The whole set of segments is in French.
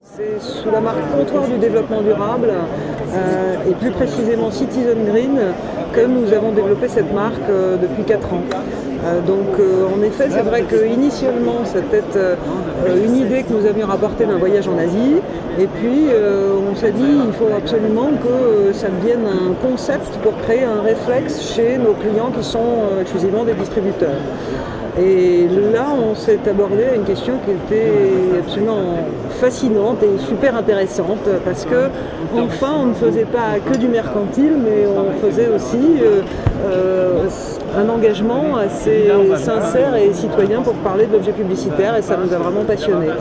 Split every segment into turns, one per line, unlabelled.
C'est sous la marque Comptoir du développement durable et plus précisément Citizen Green que nous avons développé cette marque depuis 4 ans. En effet, c'est vrai qu'initialement c'était une idée que nous avions rapportée d'un voyage en Asie, et puis on s'est dit il faut absolument que ça devienne un concept pour créer un réflexe chez nos clients qui sont exclusivement des distributeurs. Et là, on s'est abordé à une question qui était absolument fascinante et super intéressante, parce que enfin, on ne faisait pas que du mercantile, mais on faisait aussi un engagement assez sincère et citoyen pour parler de l'objet publicitaire, et ça nous a vraiment passionnés.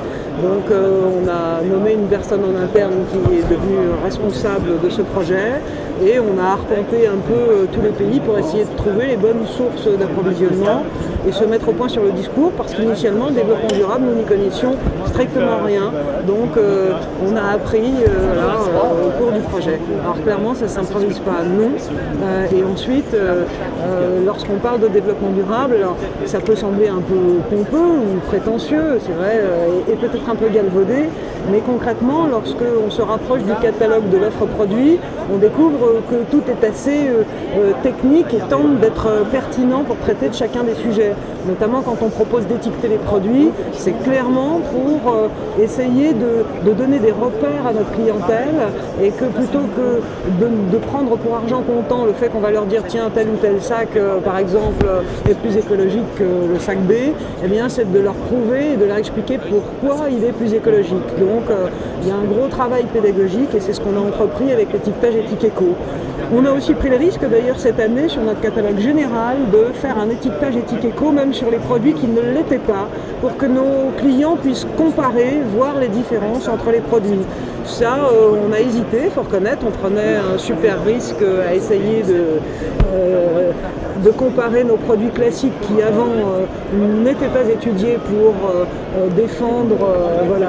Donc on a nommé une personne en interne qui est devenue responsable de ce projet, et on a arpenté un peu tous les pays pour essayer de trouver les bonnes sources d'approvisionnement et se mettre au point sur le discours, parce qu'initialement, le développement durable, nous n'y connaissions strictement rien. Donc on a appris au cours du projet. Alors clairement, ça ne s'improvise pas, non. Et ensuite, lorsqu'on parle de développement durable, alors, ça peut sembler un peu pompeux ou prétentieux, c'est vrai, et peut-être un peu galvaudé, mais concrètement, lorsqu'on se rapproche du catalogue de l'offre produit, on découvre que tout est assez technique et tente d'être pertinent pour traiter de chacun des sujets. Notamment quand on propose d'étiqueter les produits, c'est clairement pour essayer de donner des repères à notre clientèle, et que plutôt que de prendre pour argent comptant le fait qu'on va leur dire tiens, tel ou tel sac par exemple est plus écologique que le sac B, eh bien c'est de leur prouver et de leur expliquer pourquoi il est plus écologique. Donc il y a un gros travail pédagogique, et c'est ce qu'on a entrepris avec l'étiquetage Éthique Éco. On a aussi pris le risque d'ailleurs cette année sur notre catalogue général de faire un étiquetage Éthique Éco même sur les produits qui ne l'étaient pas, pour que nos clients puissent comparer, voir les différences entre les produits. Ça, on a hésité, il faut reconnaître, on prenait un super risque à essayer de comparer nos produits classiques qui avant n'étaient pas étudiés pour défendre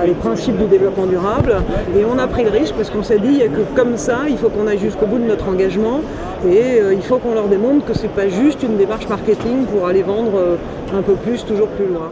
les principes du développement durable, et on a pris le risque parce qu'on s'est dit que comme ça, il faut qu'on aille jusqu'au bout de notre engagement, et il faut qu'on leur démontre que c'est pas juste une démarche marketing pour aller vendre un peu plus, toujours plus loin.